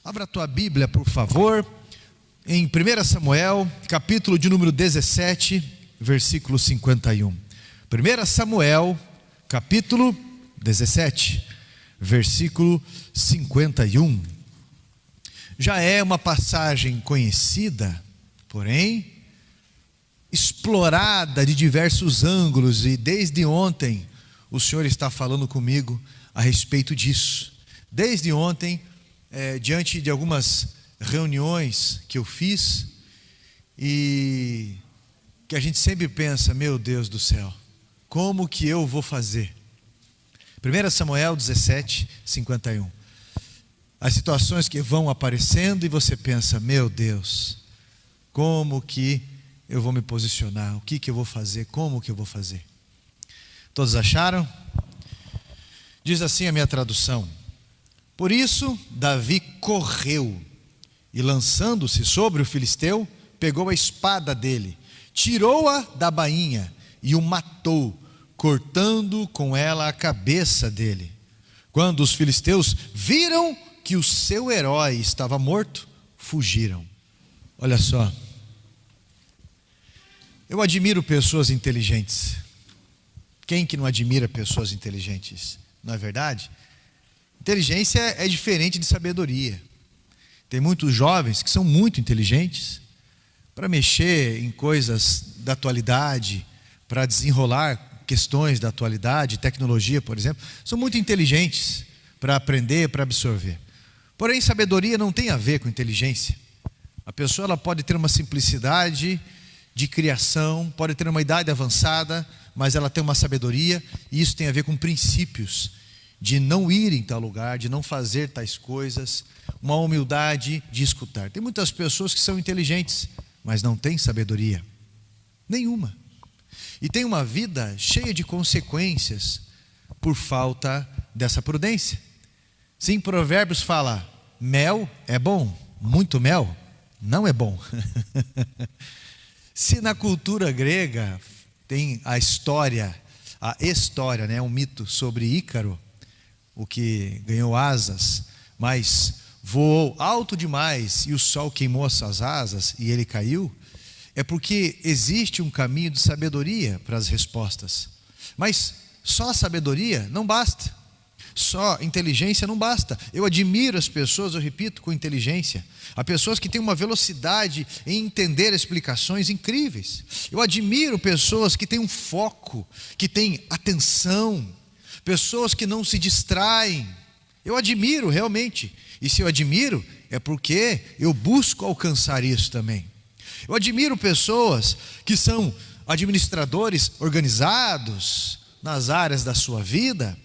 Abra a tua Bíblia, por favor, em 1 Samuel, capítulo de número 17, versículo 51. 1 Samuel, capítulo 17, versículo 51. Já é uma passagem conhecida, porém explorada de diversos ângulos, e desde ontem o Senhor está falando comigo a respeito disso. Desde ontem, diante de algumas reuniões que eu fiz, e que a gente sempre pensa, meu Deus do céu, como que eu vou fazer? 1 Samuel 17, 51. As situações que vão aparecendo e você pensa, meu Deus, como que eu vou me posicionar? O que que eu vou fazer? Como que eu vou fazer? Todos acharam? Diz assim a minha tradução: por isso Davi correu e, lançando-se sobre o filisteu, pegou a espada dele, tirou-a da bainha e o matou, cortando com ela a cabeça dele. Quando os filisteus viram que o seu herói estava morto, fugiram. Olha só, eu admiro pessoas inteligentes. Quem que não admira pessoas inteligentes? Não é verdade? Inteligência é diferente de sabedoria. Tem muitos jovens que são muito inteligentes para mexer em coisas da atualidade, para desenrolar questões da atualidade, tecnologia, por exemplo. São muito inteligentes para aprender, para absorver. Porém, sabedoria não tem a ver com inteligência. A pessoa ela pode ter uma simplicidade de criação, pode ter uma idade avançada, mas ela tem uma sabedoria, e isso tem a ver com princípios de não ir em tal lugar, de não fazer tais coisas, uma humildade de escutar. Tem muitas pessoas que são inteligentes, mas não têm sabedoria nenhuma, e tem uma vida cheia de consequências por falta dessa prudência. Sim, Provérbios fala, mel é bom, muito mel não é bom. Se na cultura grega tem a história, né, um mito sobre Ícaro, o que ganhou asas, mas voou alto demais e o sol queimou as suas asas e ele caiu, é porque existe um caminho de sabedoria para as respostas. Mas só a sabedoria não basta, só inteligência não basta. Eu admiro as pessoas, eu repito, com inteligência. Há pessoas que têm uma velocidade em entender explicações incríveis. Eu admiro pessoas que têm um foco, que têm atenção, pessoas que não se distraem. Eu admiro realmente, e se eu admiro é porque eu busco alcançar isso também. Eu admiro pessoas que são administradores organizados nas áreas da sua vida,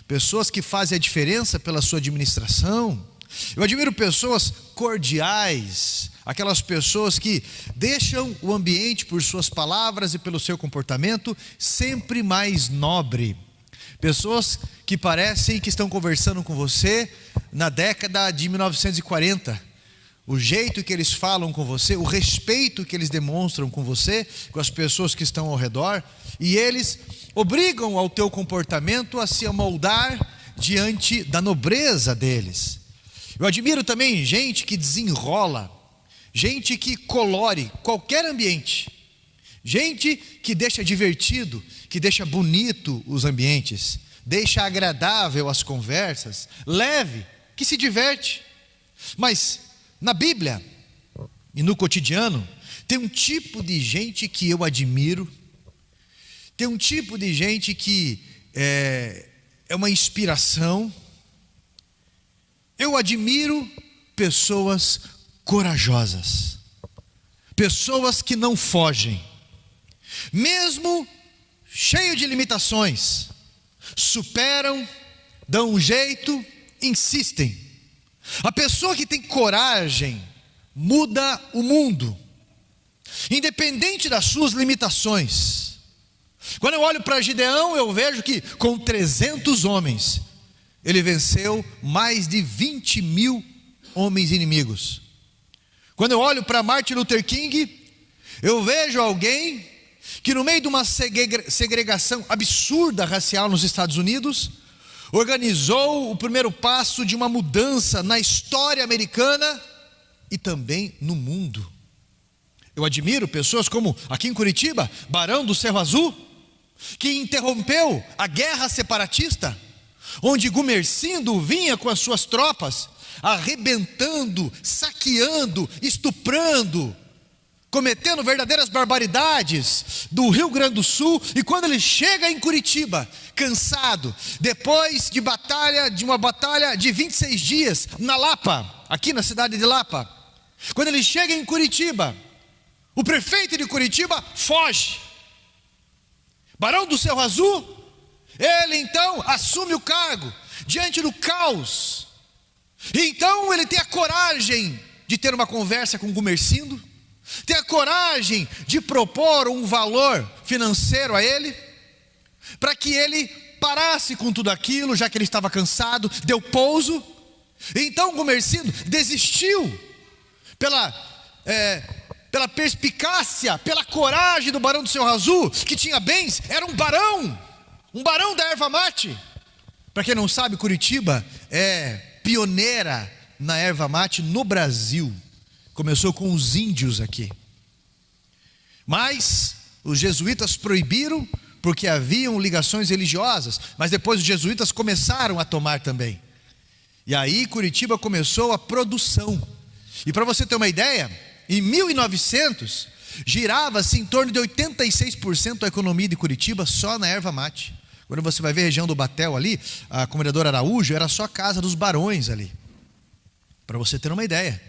pessoas que fazem a diferença pela sua administração. Eu admiro pessoas cordiais, aquelas pessoas que deixam o ambiente por suas palavras e pelo seu comportamento sempre mais nobre. Pessoas que parecem que estão conversando com você na década de 1940. O jeito que eles falam com você, o respeito que eles demonstram com você, com as pessoas que estão ao redor, e eles obrigam ao teu comportamento a se amoldar diante da nobreza deles. Eu admiro também gente que desenrola, gente que colore qualquer ambiente, gente que deixa divertido, que deixa bonito os ambientes, deixa agradável as conversas, leve, que se diverte. Mas na Bíblia e no cotidiano tem um tipo de gente que eu admiro, tem um tipo de gente que é uma inspiração. Eu admiro pessoas corajosas, pessoas que não fogem, mesmo cheio de limitações, superam, dão um jeito, insistem. A pessoa que tem coragem muda o mundo, independente das suas limitações. Quando eu olho para Gideão, eu vejo que com 300 homens, ele venceu mais de 20.000 homens inimigos. Quando eu olho para Martin Luther King, Eu vejo alguém que no meio de uma segregação absurda racial nos Estados Unidos, organizou o primeiro passo de uma mudança na história americana e também no mundo. Eu admiro pessoas como, aqui em Curitiba, Barão do Cerro Azul, que interrompeu a guerra separatista, onde Gumersindo vinha com as suas tropas, arrebentando, saqueando, estuprando, cometendo verdadeiras barbaridades do Rio Grande do Sul. E quando ele chega em Curitiba, cansado, depois de uma batalha de 26 dias na Lapa, aqui na cidade de Lapa, quando ele chega em Curitiba, o prefeito de Curitiba foge. Barão do Cerro Azul, ele então assume o cargo diante do caos. E então ele tem a coragem de ter uma conversa com Gumersindo, tem a coragem de propor um valor financeiro a ele, para que ele parasse com tudo aquilo, já que ele estava cansado, deu pouso. Então Gumersindo desistiu pela perspicácia, pela coragem do Barão do Cerro Azul, que tinha bens, era um barão da erva mate. Para quem não sabe, Curitiba é pioneira na erva mate no Brasil. Começou com os índios aqui, mas os jesuítas proibiram, porque haviam ligações religiosas, mas depois os jesuítas começaram a tomar também, e aí Curitiba começou a produção. E para você ter uma ideia, em 1900 girava-se em torno de 86% da economia de Curitiba só na erva mate. Quando você vai ver a região do Batel ali, a Comendador Araújo, era só a casa dos barões ali, para você ter uma ideia.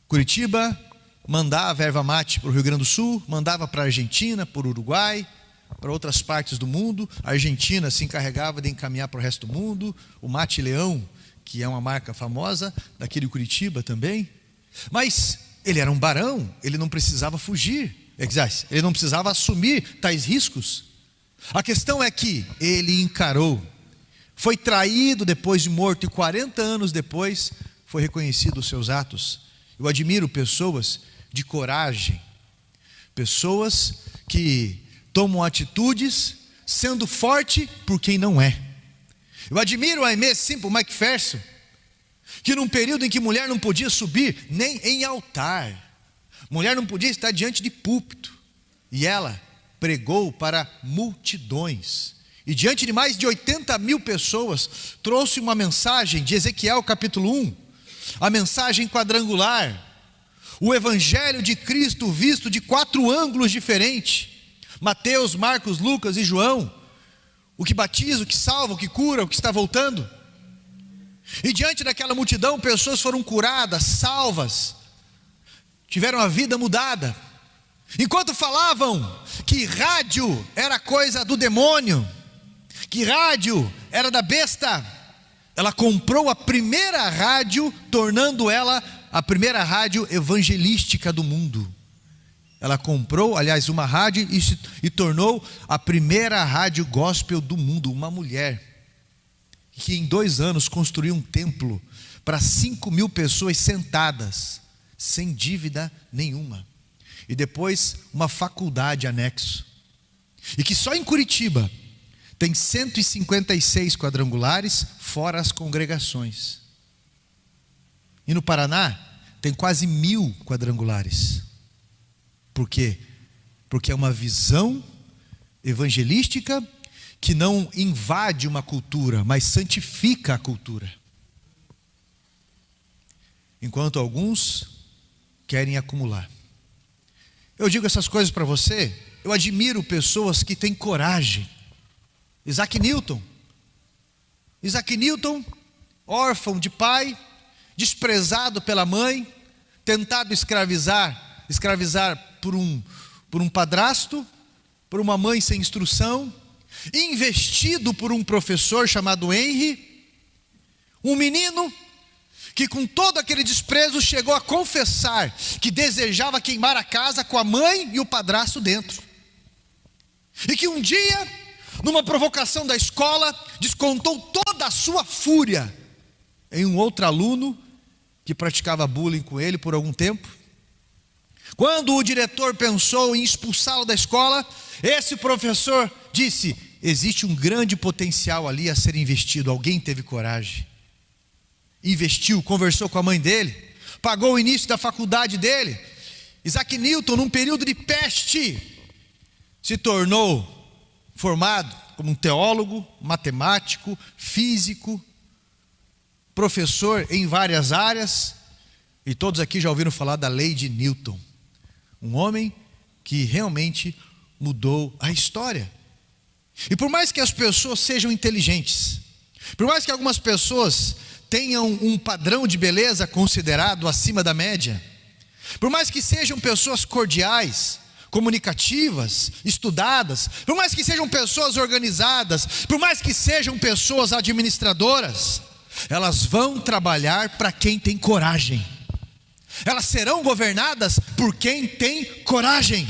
Curitiba mandava erva mate para o Rio Grande do Sul, mandava para a Argentina, para o Uruguai, para outras partes do mundo. A Argentina se encarregava de encaminhar para o resto do mundo. O Mate Leão, que é uma marca famosa daqui de Curitiba também. Mas ele era um barão, ele não precisava fugir, ele não precisava assumir tais riscos. A questão é que ele encarou, foi traído depois de morto, e 40 anos depois foi reconhecido os seus atos. Eu admiro pessoas de coragem, pessoas que tomam atitudes sendo forte por quem não é. Eu admiro a Aimee Semple McPherson, que num período em que mulher não podia subir nem em altar, mulher não podia estar diante de púlpito, e ela pregou para multidões, e diante de mais de 80 mil pessoas, trouxe uma mensagem de Ezequiel capítulo 1, a mensagem quadrangular, o Evangelho de Cristo visto de 4 ângulos diferentes: Mateus, Marcos, Lucas e João, o que batiza, o que salva, o que cura, o que está voltando. E diante daquela multidão, pessoas foram curadas, salvas, tiveram a vida mudada. Enquanto falavam que rádio era coisa do demônio, que rádio era da besta, ela comprou a primeira rádio, tornando ela a primeira rádio evangelística do mundo. Ela comprou, aliás, uma rádio e tornou a primeira rádio gospel do mundo. Uma mulher que em 2 anos construiu um templo para 5.000 pessoas sentadas, sem dívida nenhuma. E depois uma faculdade anexo. E que só em Curitiba tem 156 quadrangulares, fora as congregações. E no Paraná tem quase 1.000 quadrangulares. Por quê? Porque é uma visão evangelística que não invade uma cultura, mas santifica a cultura. Enquanto alguns querem acumular. Eu digo essas coisas para você, eu admiro pessoas que têm coragem. Isaac Newton, órfão de pai, desprezado pela mãe, tentado escravizar por um padrasto, por uma mãe sem instrução, investido por um professor chamado Henry, um menino que com todo aquele desprezo chegou a confessar que desejava queimar a casa com a mãe e o padrasto dentro, e que um dia, numa provocação da escola, descontou toda a sua fúria em um outro aluno que praticava bullying com ele por algum tempo. Quando o diretor pensou em expulsá-lo da escola, esse professor disse: existe um grande potencial ali a ser investido. Alguém teve coragem, investiu, conversou com a mãe dele, pagou o início da faculdade dele. Isaac Newton, num período de peste, se tornou formado como um teólogo, matemático, físico, professor em várias áreas. E todos aqui já ouviram falar da lei de Newton. Um homem que realmente mudou a história. E por mais que as pessoas sejam inteligentes, por mais que algumas pessoas tenham um padrão de beleza considerado acima da média, por mais que sejam pessoas cordiais, comunicativas, estudadas, por mais que sejam pessoas organizadas, por mais que sejam pessoas administradoras, elas vão trabalhar para quem tem coragem. Elas serão governadas por quem tem coragem.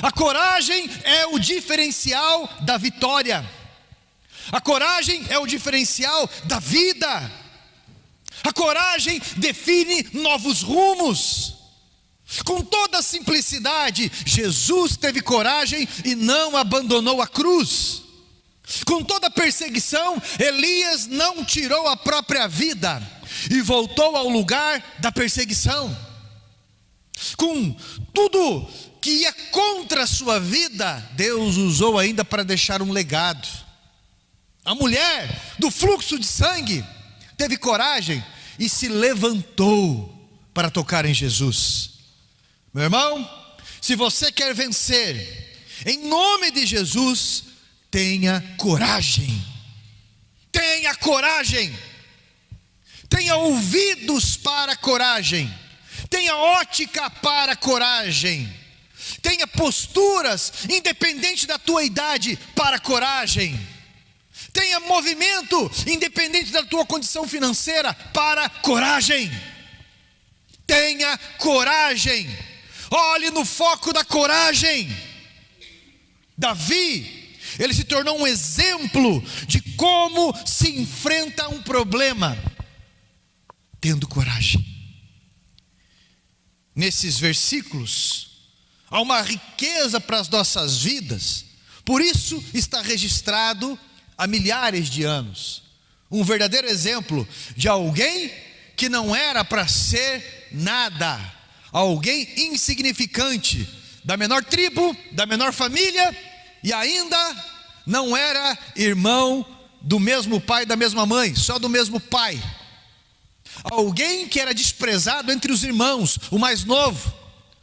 A coragem é o diferencial da vitória. A coragem é o diferencial da vida. A coragem define novos rumos. Com toda a simplicidade, Jesus teve coragem e não abandonou a cruz. Com toda a perseguição, Elias não tirou a própria vida e voltou ao lugar da perseguição. Com tudo que ia contra a sua vida, Deus usou ainda para deixar um legado. A mulher do fluxo de sangue teve coragem e se levantou para tocar em Jesus. Meu irmão, se você quer vencer, em nome de Jesus, tenha coragem. Tenha coragem. Tenha ouvidos para a coragem. Tenha ótica para a coragem. Tenha posturas, independente da tua idade, para a coragem. Tenha movimento, independente da tua condição financeira, para a coragem. Tenha coragem. Olhe no foco da coragem. Davi, ele se tornou um exemplo de como se enfrenta um problema, tendo coragem. Nesses versículos, há uma riqueza para as nossas vidas. Por isso está registrado há milhares de anos. Um verdadeiro exemplo de alguém que não era para ser nada. Alguém insignificante, da menor tribo, da menor família, e ainda não era irmão do mesmo pai e da mesma mãe, só do mesmo pai. Alguém que era desprezado entre os irmãos, o mais novo,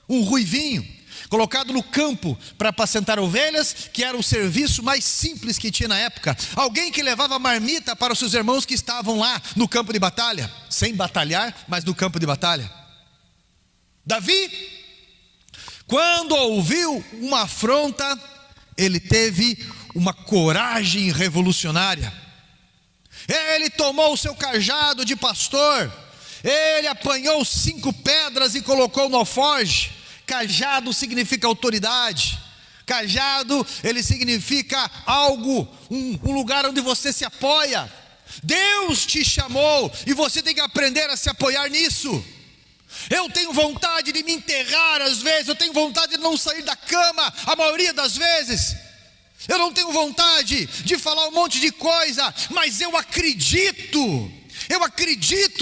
um ruivinho, colocado no campo para apacentar ovelhas, que era o serviço mais simples que tinha na época. Alguém que levava marmita para os seus irmãos que estavam lá no campo de batalha, sem batalhar, mas no campo de batalha. Davi, quando ouviu uma afronta, ele teve uma coragem revolucionária. Ele tomou o seu cajado de pastor, ele apanhou 5 pedras e colocou no alforje. Cajado significa autoridade. Cajado, ele significa algo, um lugar onde você se apoia. Deus te chamou e você tem que aprender a se apoiar nisso. Eu tenho vontade de me enterrar às vezes, eu tenho vontade de não sair da cama a maioria das vezes. Eu não tenho vontade de falar um monte de coisa, mas eu acredito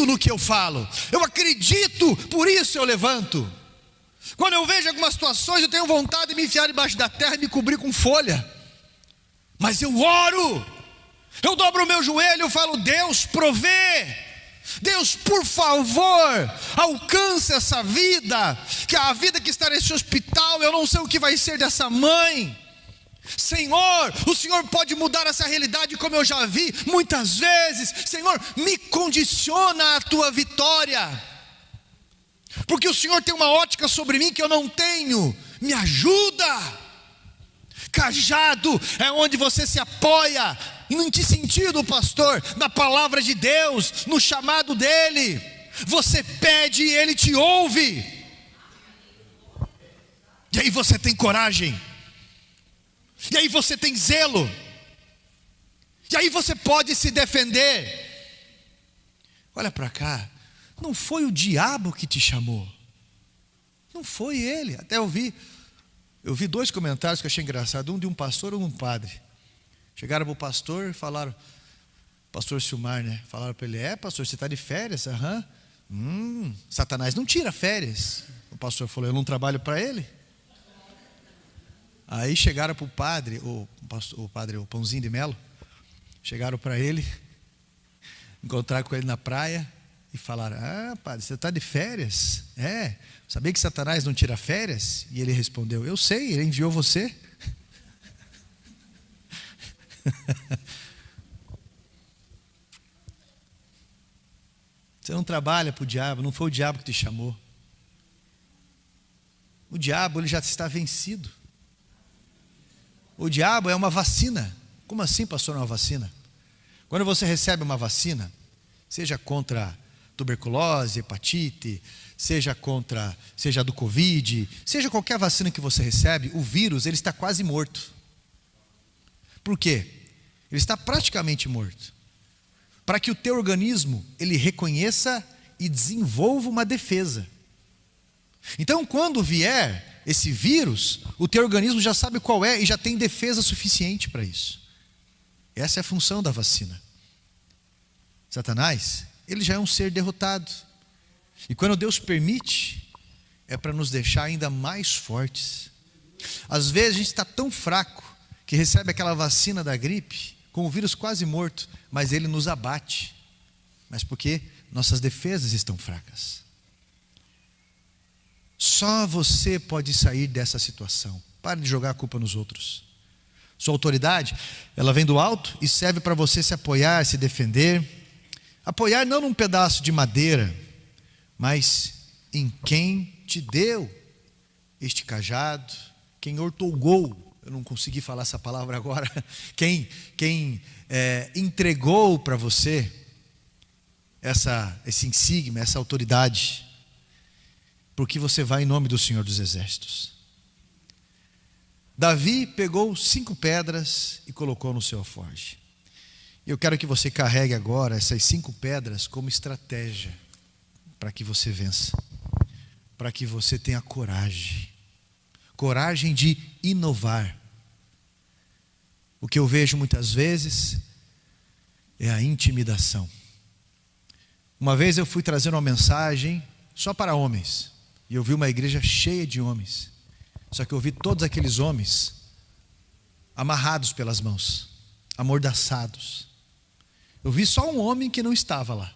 no que eu falo, eu acredito, por isso eu levanto. Quando eu vejo algumas situações, eu tenho vontade de me enfiar debaixo da terra e me cobrir com folha, mas eu oro, eu dobro o meu joelho, eu falo: Deus, provê. Deus, por favor, alcance essa vida, que a vida que está nesse hospital, eu não sei o que vai ser dessa mãe. Senhor, o Senhor pode mudar essa realidade, como eu já vi muitas vezes. Senhor, me condiciona a tua vitória, porque o Senhor tem uma ótica sobre mim que eu não tenho. Me ajuda. Cajado é onde você se apoia. Em que sentido, pastor? Na palavra de Deus, no chamado dele. Você pede e ele te ouve. E aí você tem coragem. E aí você tem zelo. E aí você pode se defender. Olha para cá. Não foi o diabo que te chamou. Não foi ele. Até eu vi 2 comentários que eu achei engraçado, um de um pastor e um de um padre. Chegaram para o pastor e falaram, pastor Silmar, né? Falaram para ele, pastor, você está de férias? Aham. Satanás não tira férias. O pastor falou, eu não trabalho para ele. Aí chegaram para o padre, o Pãozinho de Melo, chegaram para ele, encontraram com ele na praia e falaram, padre, você está de férias? Sabia que Satanás não tira férias? E ele respondeu, eu sei, ele enviou você. Você não trabalha para o diabo, não foi o diabo que te chamou. O diabo, ele já está vencido. O diabo é uma vacina. Como assim, pastor, uma vacina? Quando você recebe uma vacina, seja contra tuberculose, hepatite, seja do Covid, seja qualquer vacina que você recebe, o vírus, ele está quase morto. Por quê? Ele está praticamente morto. Para que o teu organismo, ele reconheça e desenvolva uma defesa. Então, quando vier esse vírus, o teu organismo já sabe qual é e já tem defesa suficiente para isso. Essa é a função da vacina. Satanás, ele já é um ser derrotado. E quando Deus permite, é para nos deixar ainda mais fortes. Às vezes a gente está tão fraco que recebe aquela vacina da gripe, com o vírus quase morto, mas ele nos abate. Mas porque nossas defesas estão fracas. Só você pode sair dessa situação. Pare de jogar a culpa nos outros. Sua autoridade, ela vem do alto e serve para você se apoiar, se defender. Apoiar não num pedaço de madeira, mas em quem te deu este cajado, quem outorgou, eu não consegui falar essa palavra agora, quem entregou para você esse insígnia, essa autoridade, porque você vai em nome do Senhor dos Exércitos. Davi pegou 5 pedras e colocou no seu alforje. Eu quero que você carregue agora essas 5 pedras como estratégia para que você vença, para que você tenha coragem de inovar. O que eu vejo muitas vezes é a intimidação. Uma vez eu fui trazer uma mensagem só para homens, e eu vi uma igreja cheia de homens, só que eu vi todos aqueles homens amarrados pelas mãos, amordaçados. Eu vi só um homem que não estava lá,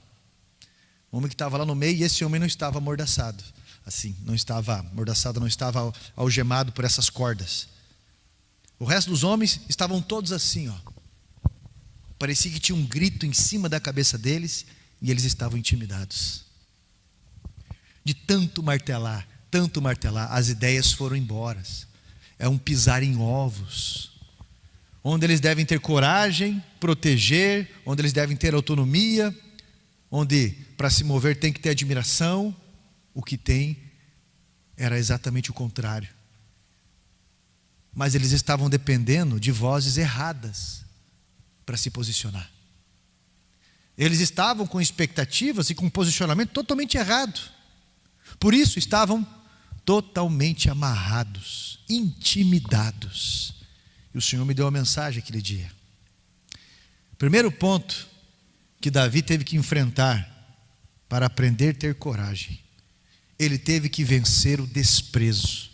um homem que estava lá no meio, e esse homem não estava amordaçado, assim, não estava amordaçado, não estava algemado por essas cordas. O resto dos homens estavam todos assim, parecia que tinha um grito em cima da cabeça deles, e eles estavam intimidados. De tanto martelar, as ideias foram embora. É um pisar em ovos, onde eles devem ter coragem, proteger, onde eles devem ter autonomia, onde para se mover tem que ter admiração. O que tem era exatamente o contrário. Mas eles estavam dependendo de vozes erradas para se posicionar. Eles estavam com expectativas e com posicionamento totalmente errado. Por isso estavam totalmente amarrados, intimidados. E o Senhor me deu uma mensagem aquele dia. Primeiro ponto que Davi teve que enfrentar para aprender a ter coragem. Ele teve que vencer o desprezo.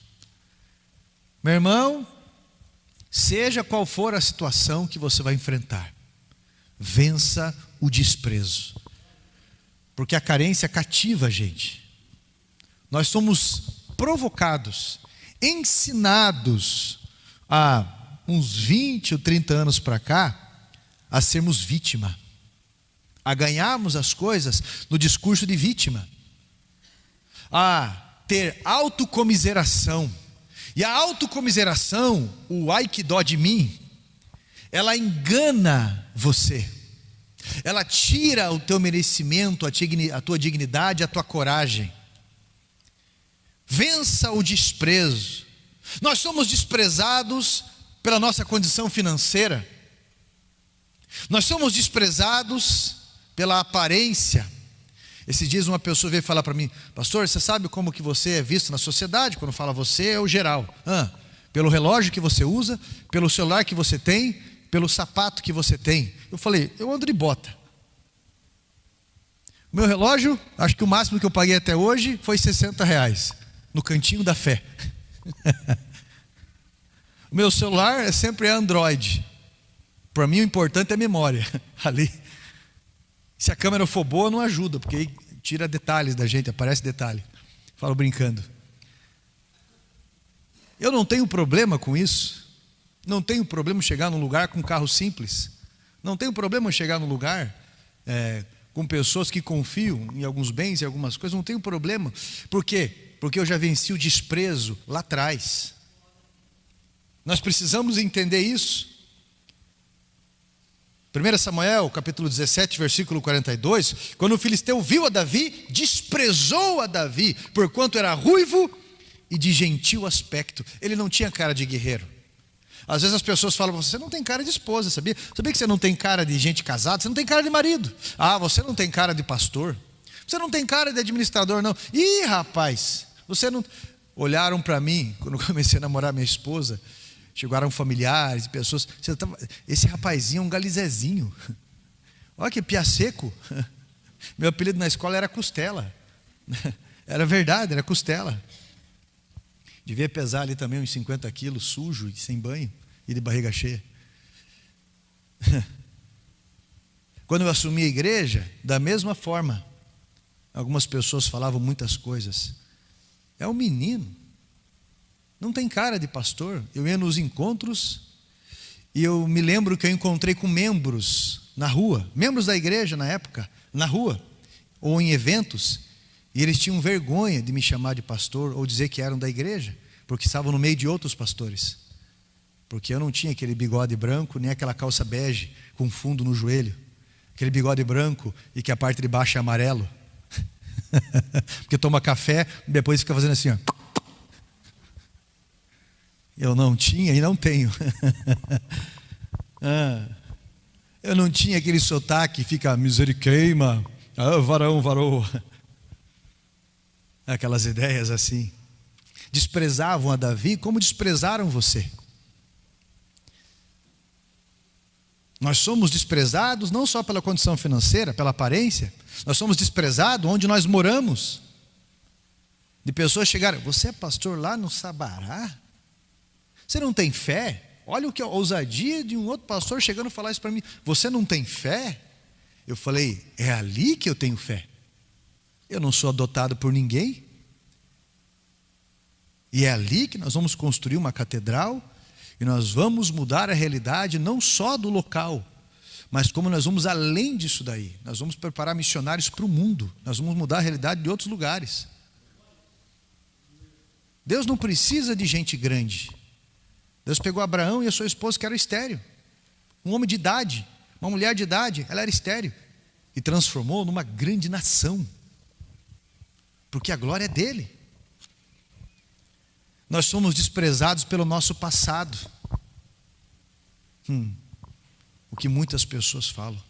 Meu irmão, seja qual for a situação que você vai enfrentar, vença o desprezo. Porque a carência cativa a gente. Nós somos provocados, ensinados há uns 20 ou 30 anos para cá, a sermos vítima, a ganharmos as coisas no discurso de vítima, a ter autocomiseração. E a autocomiseração, o ai que dó de mim, ela engana você. Ela tira o teu merecimento, a tua dignidade, a tua coragem. Vença o desprezo. Nós somos desprezados pela nossa condição financeira. Nós somos desprezados pela aparência. Esses dias uma pessoa veio falar para mim: pastor, você sabe como que você é visto na sociedade? Quando fala você, é o geral. Pelo relógio que você usa, pelo celular que você tem, pelo sapato que você tem. Eu falei: eu ando de bota. O meu relógio, acho que o máximo que eu paguei até hoje foi R$60, no Cantinho da Fé. O meu celular é sempre Android. Para mim o importante é a memória. Ali, se a câmera for boa, não ajuda, porque aí tira detalhes da gente, aparece detalhe. Falo brincando. Eu não tenho problema com isso. Não tenho problema chegar num lugar com um carro simples. Não tenho problema chegar num lugar com pessoas que confiam em alguns bens e algumas coisas. Não tenho problema. Por quê? Porque eu já venci o desprezo lá atrás. Nós precisamos entender isso. 1 Samuel, capítulo 17, versículo 42, quando o filisteu viu a Davi, desprezou a Davi, porquanto era ruivo e de gentil aspecto. Ele não tinha cara de guerreiro. Às vezes as pessoas falam: você não tem cara de esposa, sabia? Sabia que você não tem cara de gente casada? Você não tem cara de marido. Você não tem cara de pastor. Você não tem cara de administrador, não. Ih, rapaz, você não... Olharam para mim, quando eu comecei a namorar minha esposa, chegaram familiares, pessoas: esse rapazinho é um galizezinho. Olha que pia seco. Meu apelido na escola era Costela. Era verdade, era Costela. Devia pesar ali também uns 50 quilos, sujo e sem banho e de barriga cheia. Quando eu assumi a igreja, da mesma forma, algumas pessoas falavam muitas coisas. É um menino, não tem cara de pastor. Eu ia nos encontros e eu me lembro que eu encontrei com membros na rua, membros da igreja na época, na rua ou em eventos, e eles tinham vergonha de me chamar de pastor ou dizer que eram da igreja, porque estavam no meio de outros pastores, porque eu não tinha aquele bigode branco, nem aquela calça bege com fundo no joelho, aquele bigode branco e que a parte de baixo é amarelo. Porque toma café e depois fica fazendo assim, ó. Eu não tinha e não tenho. Eu não tinha aquele sotaque, fica miseriqueima, varão, varou. Aquelas ideias assim. Desprezavam a Davi como desprezaram você. Nós somos desprezados não só pela condição financeira, pela aparência. Nós somos desprezados onde nós moramos. De pessoas chegarem: você é pastor lá no Sabará? Você não tem fé? Olha o que a ousadia de um outro pastor chegando a falar isso para mim. Você não tem fé? Eu falei: é ali que eu tenho fé. Eu não sou adotado por ninguém. E é ali que nós vamos construir uma catedral. E nós vamos mudar a realidade não só do local, mas como nós vamos além disso daí. Nós vamos preparar missionários para o mundo. Nós vamos mudar a realidade de outros lugares. Deus não precisa de gente grande. Deus pegou Abraão e a sua esposa, que era estéril, um homem de idade, uma mulher de idade, ela era estéril, e transformou numa grande nação, porque a glória é dele. Nós somos desprezados pelo nosso passado, o que muitas pessoas falam.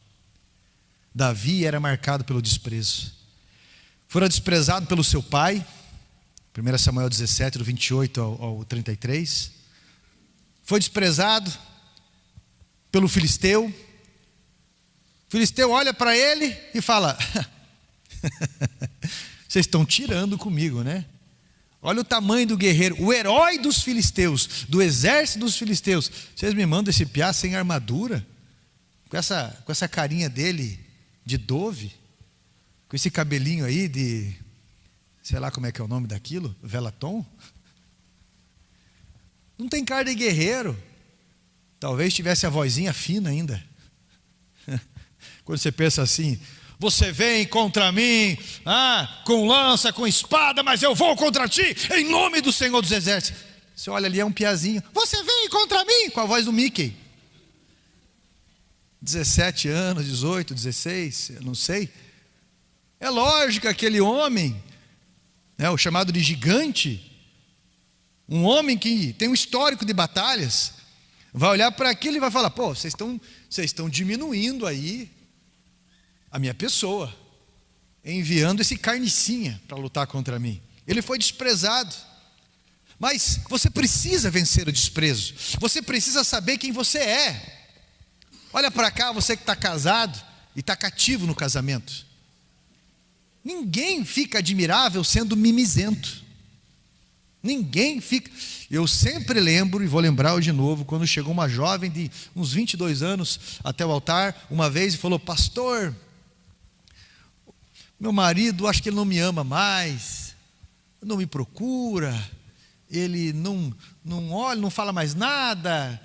Davi era marcado pelo desprezo. Fora desprezado pelo seu pai, 1 Samuel 17, do 28 ao 33. Foi desprezado pelo filisteu. O filisteu olha para ele e fala: vocês estão tirando comigo, né? Olha o tamanho do guerreiro, o herói dos filisteus, do exército dos filisteus. Vocês me mandam esse piá sem armadura, com essa carinha dele de dove, com esse cabelinho aí de, sei lá como é que é o nome daquilo, velatom. Não tem cara de guerreiro. Talvez tivesse a vozinha fina ainda. Quando você pensa assim: você vem contra mim, com lança, com espada, mas eu vou contra ti, em nome do Senhor dos Exércitos. Você olha ali, é um piazinho: você vem contra mim, com a voz do Mickey. 17 anos, 18, 16, eu não sei. É lógico que aquele homem, o chamado de gigante, um homem que tem um histórico de batalhas, vai olhar para aquilo e vai falar: pô, vocês estão diminuindo aí a minha pessoa. enviando esse carnicinha para lutar contra mim. Ele foi desprezado. Mas você precisa vencer o desprezo. Você precisa saber quem você é. Olha para cá, você que está casado e está cativo no casamento. Ninguém fica admirável sendo mimizento. Ninguém fica. Eu sempre lembro, e vou lembrar de novo, quando chegou uma jovem de uns 22 anos até o altar, uma vez, e falou: pastor, meu marido, acho que ele não me ama mais, não me procura, ele não olha, não fala mais nada,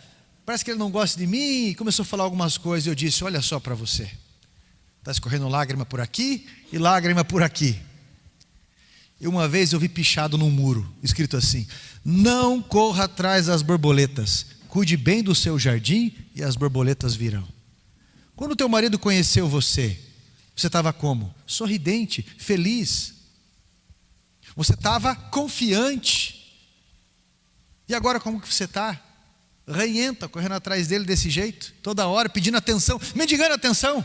parece que ele não gosta de mim. E começou a falar algumas coisas, e eu disse: olha só para você, está escorrendo lágrima por aqui e lágrima por aqui. E uma vez eu vi pichado num muro, escrito assim: não corra atrás das borboletas, cuide bem do seu jardim e as borboletas virão. Quando o teu marido conheceu você estava como? Sorridente, feliz. Você estava confiante. E agora como que você está? Ranhenta, correndo atrás dele desse jeito, toda hora, pedindo atenção, mendigando atenção.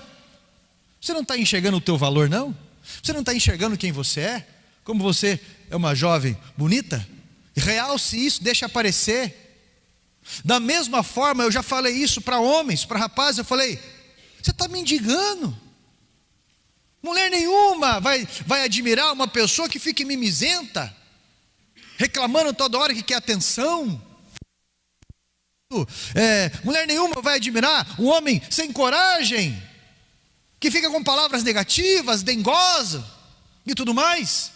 Você não está enxergando o teu valor, não? Você não está enxergando quem você é? Como você é uma jovem bonita? Realce isso, deixa aparecer. Da mesma forma, eu já falei isso para homens, para rapazes. Eu falei: você está mendigando. Mulher nenhuma vai admirar uma pessoa que fique mimizenta, reclamando toda hora que quer atenção. Mulher nenhuma vai admirar um homem sem coragem, que fica com palavras negativas, dengosa e tudo mais.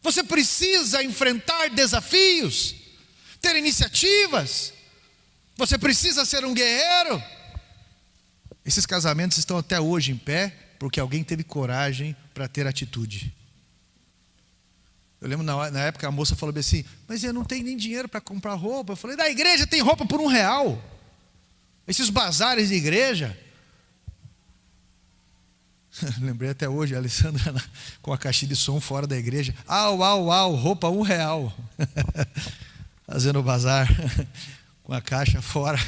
Você precisa enfrentar desafios, ter iniciativas. Você precisa ser um guerreiro. Esses casamentos estão até hoje em pé porque alguém teve coragem para ter atitude. Eu lembro na época a moça falou assim: mas eu não tenho nem dinheiro para comprar roupa. Eu falei: da igreja tem roupa por R$1. Esses bazares de igreja. Lembrei até hoje, a Alessandra com a caixinha de som fora da igreja. Roupa R$1. Fazendo o bazar com a caixa fora.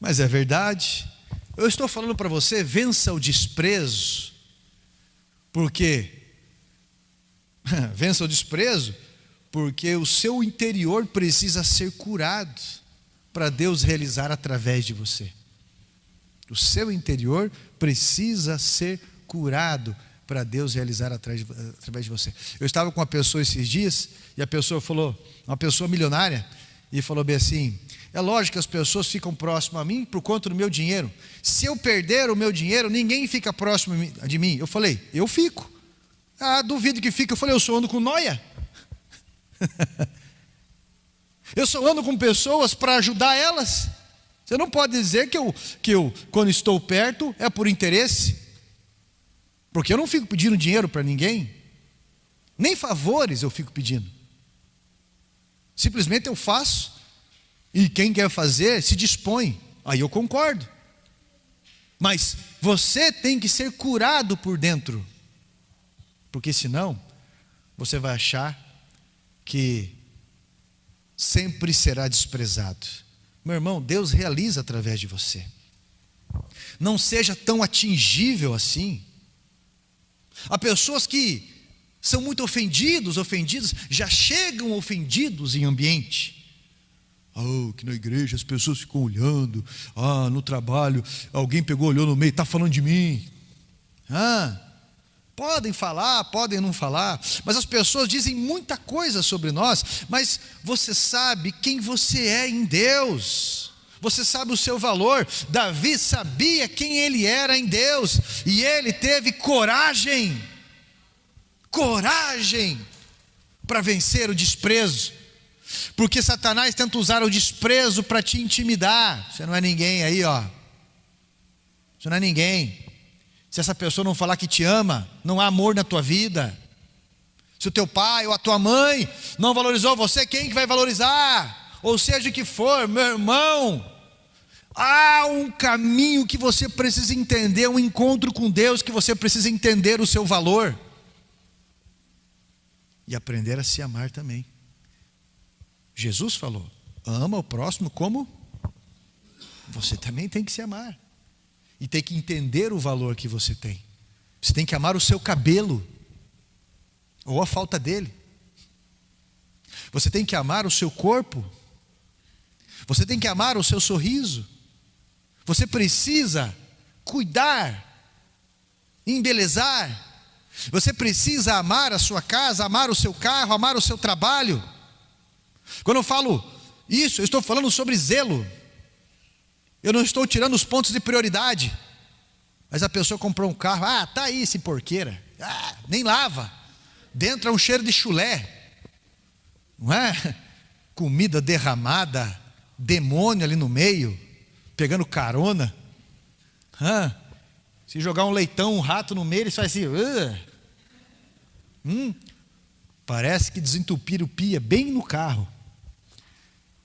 Mas é verdade. Eu estou falando para você: vença o desprezo. Vença o desprezo, porque o seu interior precisa ser curado para Deus realizar através de você. O seu interior precisa ser curado para Deus realizar através de você. Eu estava com uma pessoa esses dias, e a pessoa falou, uma pessoa milionária, e falou bem assim: é lógico que as pessoas ficam próximas a mim por conta do meu dinheiro. Se eu perder o meu dinheiro, ninguém fica próximo de mim. Eu falei: eu fico. Duvido que fique. Eu falei: eu só ando com nóia. Eu só ando com pessoas para ajudar elas. Você não pode dizer que eu, quando estou perto, é por interesse. Porque eu não fico pedindo dinheiro para ninguém. Nem favores eu fico pedindo. Simplesmente eu faço. E quem quer fazer, se dispõe. Aí eu concordo. Mas você tem que ser curado por dentro. Porque senão, você vai achar que sempre será desprezado. Meu irmão, Deus realiza através de você. Não seja tão atingível assim. Há pessoas que são muito ofendidas, já chegam ofendidos em ambiente. Que na igreja as pessoas ficam olhando. No trabalho, alguém pegou, olhou no meio, está falando de mim. Podem falar, podem não falar, mas as pessoas dizem muita coisa sobre nós. Mas você sabe quem você é em Deus. Você sabe o seu valor. Davi sabia quem ele era em Deus, e ele teve coragem para vencer o desprezo. Porque Satanás tenta usar o desprezo para te intimidar. Você não é ninguém aí, Você não é ninguém. Se essa pessoa não falar que te ama, não há amor na tua vida. Se o teu pai ou a tua mãe não valorizou você, quem que vai valorizar? Ou seja o que for, meu irmão, há um caminho que você precisa entender, um encontro com Deus que você precisa entender o seu valor. E aprender a se amar também. Jesus falou: ama o próximo como você também tem que se amar. E tem que entender o valor que você tem. Você tem que amar o seu cabelo, ou a falta dele. Você tem que amar o seu corpo. Você tem que amar o seu sorriso. Você precisa cuidar, embelezar. Você precisa amar a sua casa, amar o seu carro, amar o seu trabalho. Quando eu falo isso, eu estou falando sobre zelo. Eu não estou tirando os pontos de prioridade. Mas a pessoa comprou um carro, tá aí esse porqueira, nem lava. Dentro é um cheiro de chulé, não é? Comida derramada, demônio ali no meio, pegando carona. Se jogar um leitão, um rato no meio, ele faz assim. Parece que desentupiram pia bem no carro.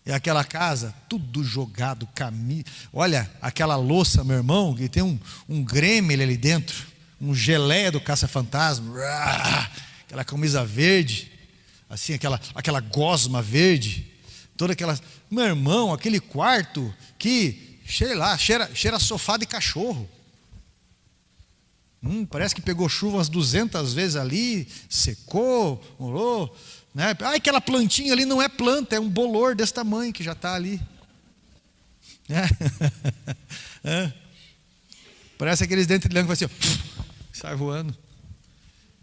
É aquela casa, tudo jogado, olha, aquela louça, meu irmão, que tem um grêmio ali dentro, um geleia do caça-fantasma, aquela camisa verde, assim, aquela gosma verde, toda aquela, meu irmão, aquele quarto que, cheira sofá de cachorro. Parece que pegou chuva umas 200 vezes ali, secou, molhou, né? Aquela plantinha ali não é planta, é um bolor desse tamanho que já está ali. Parece aqueles dentes de leão que vai assim, sai voando.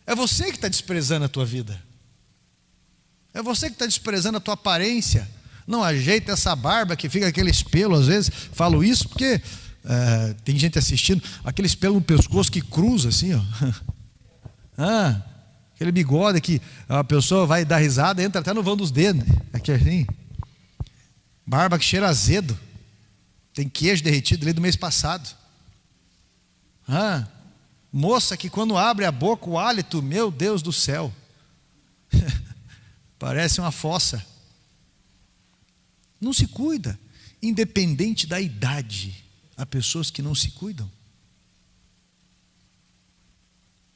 É você que está desprezando a tua vida. É você que está desprezando a tua aparência. Não ajeita essa barba que fica aquele espelho, às vezes. Falo isso porque tem gente assistindo, aquele espelho no pescoço que cruza assim, ó. Aquele bigode que a pessoa vai dar risada, entra até no vão dos dedos. Aqui assim. Barba que cheira azedo. Tem queijo derretido ali do mês passado. Moça que quando abre a boca, o hálito, meu Deus do céu. Parece uma fossa. Não se cuida. Independente da idade, há pessoas que não se cuidam.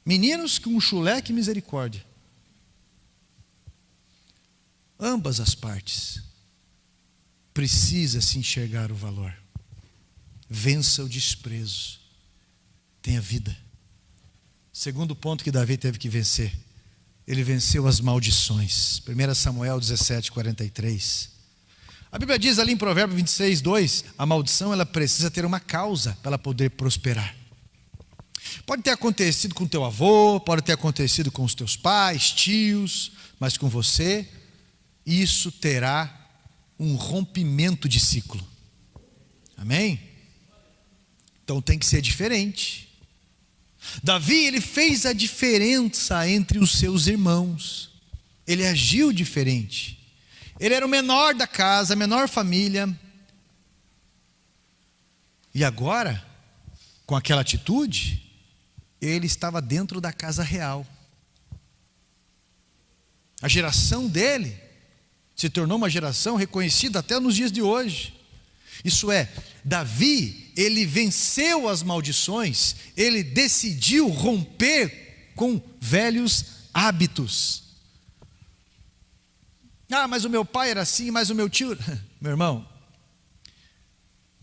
Meninos com chulé, que misericórdia. Ambas as partes. Precisa se enxergar o valor. Vença o desprezo. Tenha vida. Segundo ponto que Davi teve que vencer. Ele venceu as maldições. 1 Samuel 17:43. A Bíblia diz ali em Provérbios 26:2, a maldição ela precisa ter uma causa para ela poder prosperar. Pode ter acontecido com teu avô, pode ter acontecido com os teus pais, tios, mas com você, isso terá um rompimento de ciclo. Amém? Então tem que ser diferente. Davi, ele fez a diferença entre os seus irmãos. Ele agiu diferente. Ele era o menor da casa, a menor família. E agora, com aquela atitude, ele estava dentro da casa real. A geração dele se tornou uma geração reconhecida até nos dias de hoje. Isso é, Davi, ele venceu as maldições, ele decidiu romper com velhos hábitos. Mas o meu pai era assim, mas o meu tio... Meu irmão,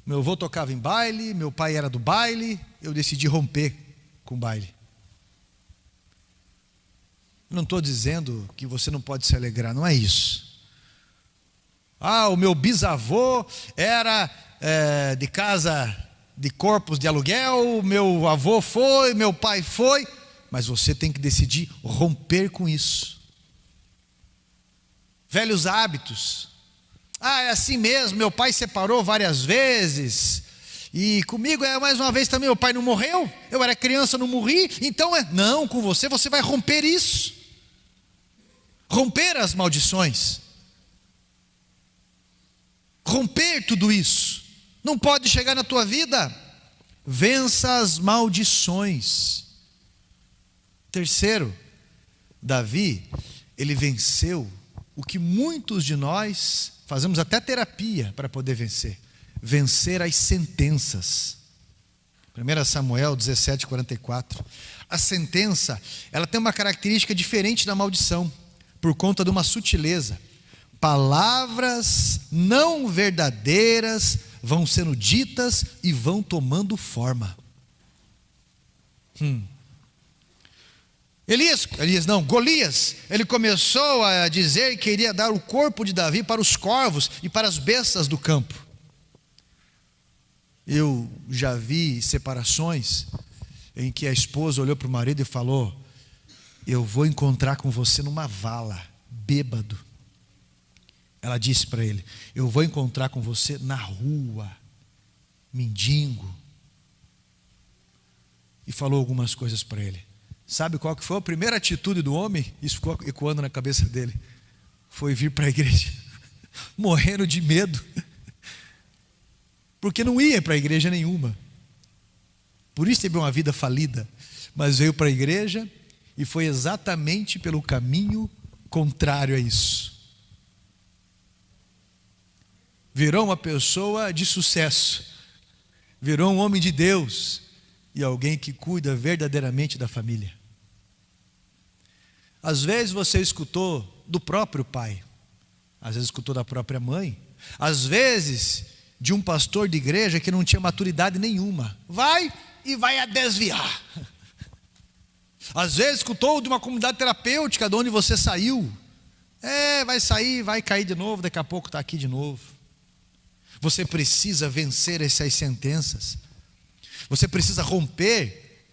meu avô tocava em baile, meu pai era do baile, eu decidi romper com o baile. Não estou dizendo que você não pode se alegrar, não é isso. O meu bisavô era de casa de corpos de aluguel, meu avô foi, meu pai foi, mas você tem que decidir romper com isso. Velhos hábitos. É assim mesmo, meu pai separou várias vezes, e comigo mais uma vez também, meu pai não morreu, eu era criança, não morri, então não, com você vai romper isso. Romper as maldições. Romper tudo isso. Não pode chegar na tua vida. Vença as maldições. Terceiro, Davi, ele venceu o que muitos de nós fazemos até terapia para poder vencer. Vencer as sentenças. 1 Samuel 17:44. A sentença, ela tem uma característica diferente da maldição, por conta de uma sutileza. Palavras não verdadeiras vão sendo ditas e vão tomando forma. Golias, ele começou a dizer que iria dar o corpo de Davi para os corvos e para as bestas do campo. Eu já vi separações em que a esposa olhou para o marido e falou: eu vou encontrar com você numa vala, bêbado. Ela disse para ele: eu vou encontrar com você na rua, mendigo. E falou algumas coisas para ele. Sabe qual que foi a primeira atitude do homem? Isso ficou ecoando na cabeça dele. Foi vir para a igreja, morrendo de medo, porque não ia para a igreja nenhuma. Por isso teve uma vida falida, mas veio para a igreja e foi exatamente pelo caminho contrário a isso. Virou uma pessoa de sucesso, virou um homem de Deus e alguém que cuida verdadeiramente da família. Às vezes você escutou do próprio pai, às vezes escutou da própria mãe, às vezes de um pastor de igreja que não tinha maturidade nenhuma. Vai e vai a desviar. Às vezes escutou de uma comunidade terapêutica de onde você saiu. Vai sair, vai cair de novo, daqui a pouco está aqui de novo. Você precisa vencer essas sentenças. Você precisa romper,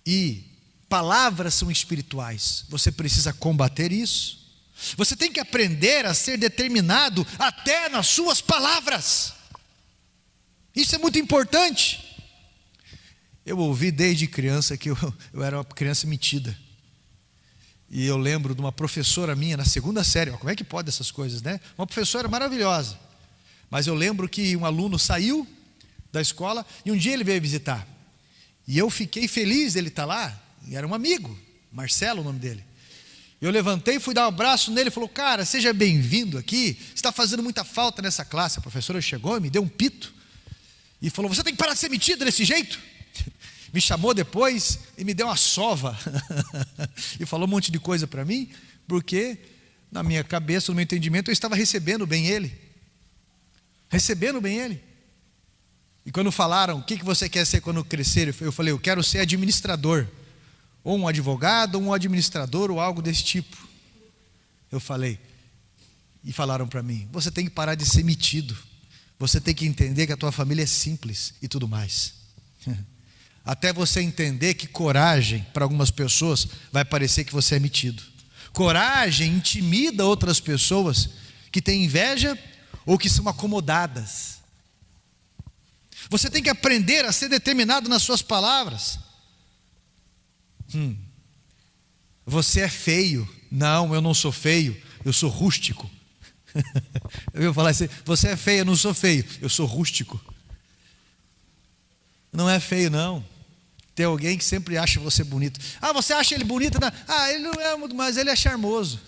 e palavras são espirituais. Você precisa combater isso. Você tem que aprender a ser determinado até nas suas palavras. Isso é muito importante. Eu ouvi desde criança que eu era uma criança metida. E eu lembro de uma professora minha na segunda série. Como é que pode essas coisas, né? Uma professora maravilhosa. Mas eu lembro que um aluno saiu da escola e um dia ele veio visitar. E eu fiquei feliz dele estar lá. E era um amigo, Marcelo o nome dele. Eu levantei, fui dar um abraço nele e falou: cara, seja bem-vindo aqui. Você está fazendo muita falta nessa classe. A professora chegou e me deu um pito. E falou: você tem que parar de ser metido desse jeito. Me chamou depois e me deu uma sova. E falou um monte de coisa para mim, porque na minha cabeça, no meu entendimento, eu estava recebendo bem ele. Recebendo bem ele. E quando falaram: o que você quer ser quando crescer? Eu falei: eu quero ser administrador. Ou um advogado, ou um administrador, ou algo desse tipo. Eu falei. E falaram para mim: você tem que parar de ser metido. Você tem que entender que a tua família é simples e tudo mais. Até você entender que coragem, para algumas pessoas, vai parecer que você é metido. Coragem intimida outras pessoas que têm inveja ou que são acomodadas. Você tem que aprender a ser determinado nas suas palavras. Você é feio. Não, eu não sou feio, eu sou rústico. Eu ia falar assim: você é feio, eu não sou feio, eu sou rústico. Não é feio não. Tem alguém que sempre acha você bonito. Você acha ele bonito? Não. Ele não é muito, mas ele é charmoso.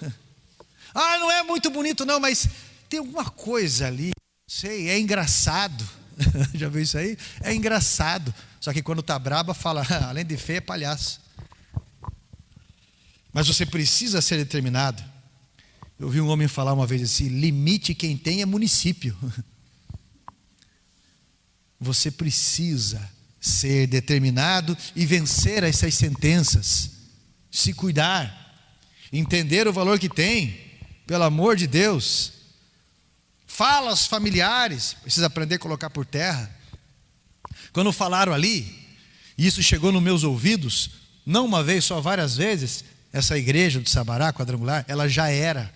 Não é muito bonito não, mas tem alguma coisa ali, sei, é engraçado. Já viu isso aí? É engraçado. Só que quando está braba fala: além de feio é palhaço. Mas você precisa ser determinado. Eu vi um homem falar uma vez assim: limite quem tem é município. Você precisa ser determinado e vencer essas sentenças. Se cuidar, entender o valor que tem, pelo amor de Deus. Falas familiares, precisa aprender a colocar por terra. Quando falaram ali, e isso chegou nos meus ouvidos, não uma vez, só várias vezes, essa igreja do Sabará, quadrangular, ela já era.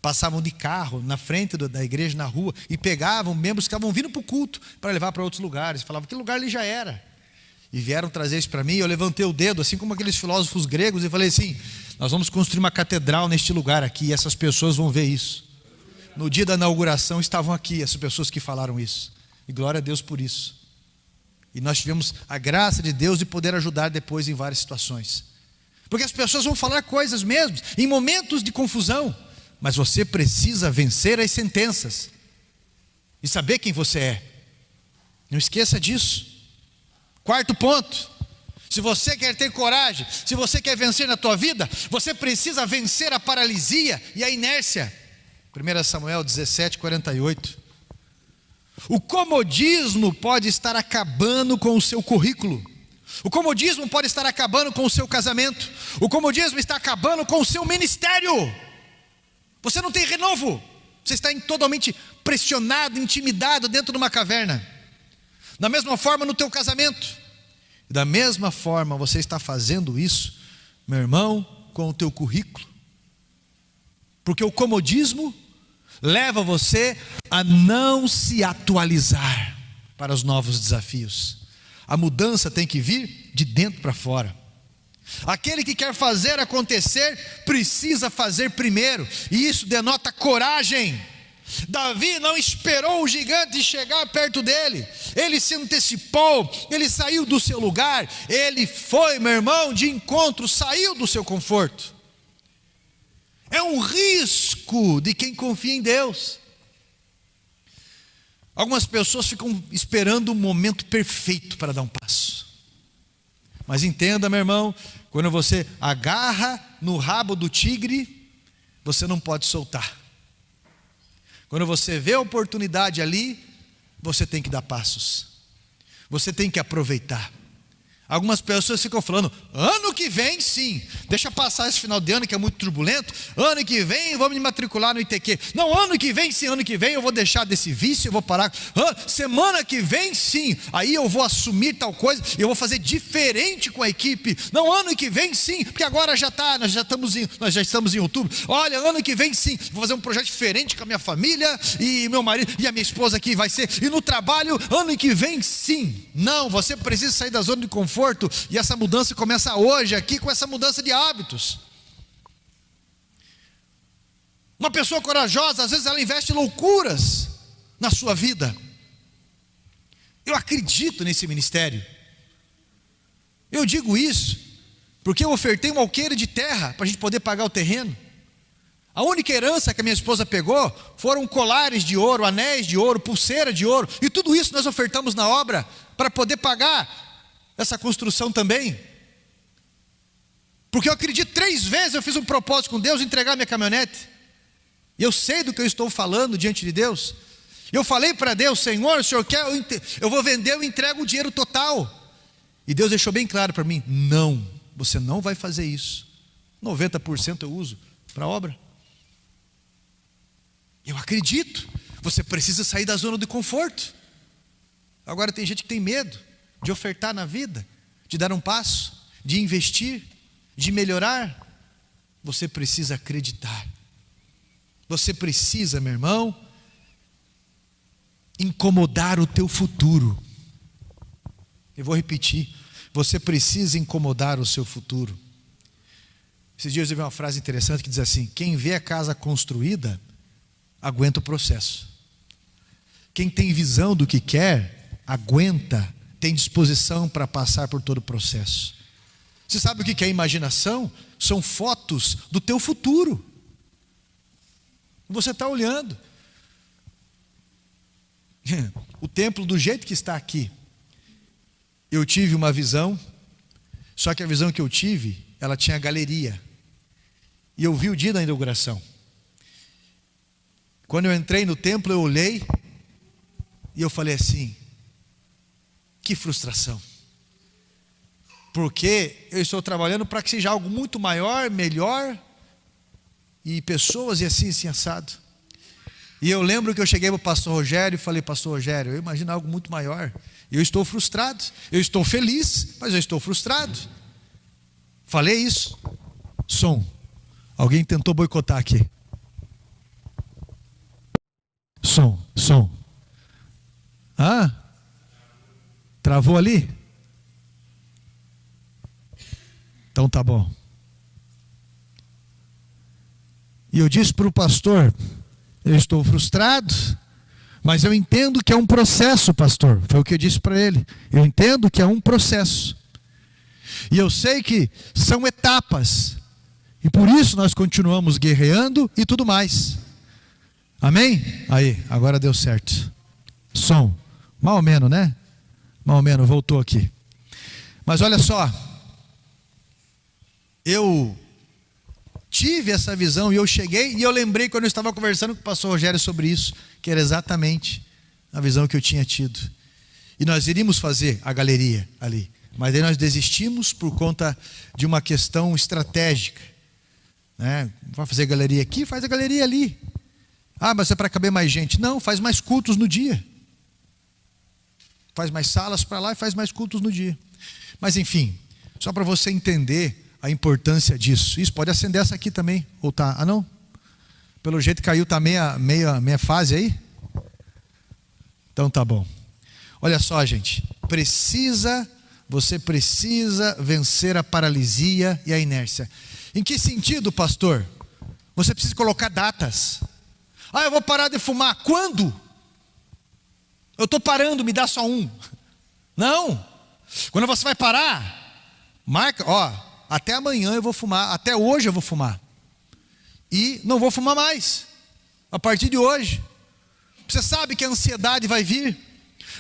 Passavam de carro na frente da igreja, na rua, e pegavam membros que estavam vindo para o culto, para levar para outros lugares. Falavam que lugar ali já era. E vieram trazer isso para mim, e eu levantei o dedo, assim como aqueles filósofos gregos, e falei assim: nós vamos construir uma catedral neste lugar aqui, e essas pessoas vão ver isso. No dia da inauguração estavam aqui essas pessoas que falaram isso. E glória a Deus por isso. E nós tivemos a graça de Deus de poder ajudar depois em várias situações. Porque as pessoas vão falar coisas mesmo, em momentos de confusão. Mas você precisa vencer as sentenças e saber quem você é. Não esqueça disso. Quarto ponto: se você quer ter coragem, se você quer vencer na tua vida, você precisa vencer a paralisia e a inércia. 1 Samuel 17:48. O comodismo pode estar acabando com o seu currículo. O comodismo pode estar acabando com o seu casamento. O comodismo está acabando com o seu ministério. Você não tem renovo. Você está totalmente pressionado, intimidado dentro de uma caverna. Da mesma forma no teu casamento. Da mesma forma você está fazendo isso, meu irmão, com o teu currículo. Porque o comodismo leva você a não se atualizar para os novos desafios. A mudança tem que vir de dentro para fora. Aquele que quer fazer acontecer, precisa fazer primeiro. E isso denota coragem. Davi não esperou o gigante chegar perto dele. Ele se antecipou. Ele saiu do seu lugar. Ele foi, meu irmão, de encontro. Saiu do seu conforto. É um risco de quem confia em Deus. Algumas pessoas ficam esperando o momento perfeito para dar um passo. Mas entenda, meu irmão, quando você agarra no rabo do tigre, você não pode soltar. Quando você vê a oportunidade ali, você tem que dar passos. Você tem que aproveitar. Algumas pessoas ficam falando, ano que vem sim, deixa passar esse final de ano que é muito turbulento, ano que vem vamos me matricular no ITQ, não, ano que vem sim, ano que vem eu vou deixar desse vício, eu vou parar, semana que vem sim, aí eu vou assumir tal coisa, eu vou fazer diferente com a equipe, não, ano que vem sim, porque agora nós já estamos em outubro, olha, ano que vem sim, vou fazer um projeto diferente com a minha família, e meu marido, e a minha esposa aqui vai ser, e no trabalho, ano que vem sim, não, você precisa sair da zona de conforto, e essa mudança começa hoje aqui com essa mudança de hábitos. Uma pessoa corajosa, às vezes ela investe loucuras na sua vida. Eu acredito nesse ministério. Eu digo isso porque eu ofertei um alqueire de terra para a gente poder pagar o terreno. A única herança que a minha esposa pegou foram colares de ouro, anéis de ouro, pulseira de ouro, e tudo isso nós ofertamos na obra para poder pagar essa construção também. Porque eu acredito, 3 vezes eu fiz um propósito com Deus, entregar minha caminhonete, e eu sei do que eu estou falando diante de Deus. Eu falei para Deus, Senhor, o Senhor quer, eu vou vender, eu entrego o dinheiro total. E Deus deixou bem claro para mim, não, você não vai fazer isso. 90% eu uso para a obra. Eu acredito, você precisa sair da zona de conforto. Agora tem gente que tem medo de ofertar na vida, de dar um passo, de investir, de melhorar. Você precisa acreditar. Você precisa, meu irmão, incomodar o teu futuro. Eu vou repetir, você precisa incomodar o seu futuro. Esses dias eu vi uma frase interessante que diz assim: quem vê a casa construída, aguenta o processo. Quem tem visão do que quer, aguenta, tem disposição para passar por todo o processo. Você sabe o que é imaginação? São fotos do teu futuro. Você está olhando. O templo do jeito que está aqui. Eu tive uma visão, só que a visão que eu tive, ela tinha galeria. E eu vi o dia da inauguração. Quando eu entrei no templo, eu olhei e eu falei assim, que frustração. Porque eu estou trabalhando para que seja algo muito maior, melhor, e pessoas e assim assado. E eu lembro que eu cheguei para o pastor Rogério e falei, pastor Rogério, eu imagino algo muito maior. Eu estou frustrado, eu estou feliz, mas eu estou frustrado. Falei isso. Som. Alguém tentou boicotar aqui. Som. Travou ali? Então tá bom. E eu disse para o pastor, eu estou frustrado, mas eu entendo que é um processo, pastor. Foi o que eu disse para ele. Eu entendo que é um processo. E eu sei que são etapas. E por isso nós continuamos guerreando e tudo mais. Amém? Aí, agora deu certo. Som. Mal ou menos, né? Mal ou menos, voltou aqui. Mas olha só. Eu tive essa visão e eu cheguei e eu lembrei quando eu estava conversando com o pastor Rogério sobre isso, que era exatamente a visão que eu tinha tido. E nós iríamos fazer a galeria ali. mas aí nós desistimos por conta de uma questão estratégica, né? Vai fazer galeria aqui, faz a galeria ali. Ah, mas é para caber mais gente. Não, faz mais cultos no dia. Faz mais salas para lá e faz mais cultos no dia. Mas enfim, só para você entender a importância disso. Isso, pode acender essa aqui também. Ou tá? Ah, não? Pelo jeito caiu, tá meia fase aí? Então tá bom. Olha só, gente. Você precisa vencer a paralisia e a inércia. Em que sentido, pastor? Você precisa colocar datas. Ah, eu vou parar de fumar. Quando? Eu estou parando, me dá só um. Não. Quando você vai parar, marca, ó, até amanhã eu vou fumar, até hoje eu vou fumar. E não vou fumar mais, a partir de hoje. Você sabe que a ansiedade vai vir.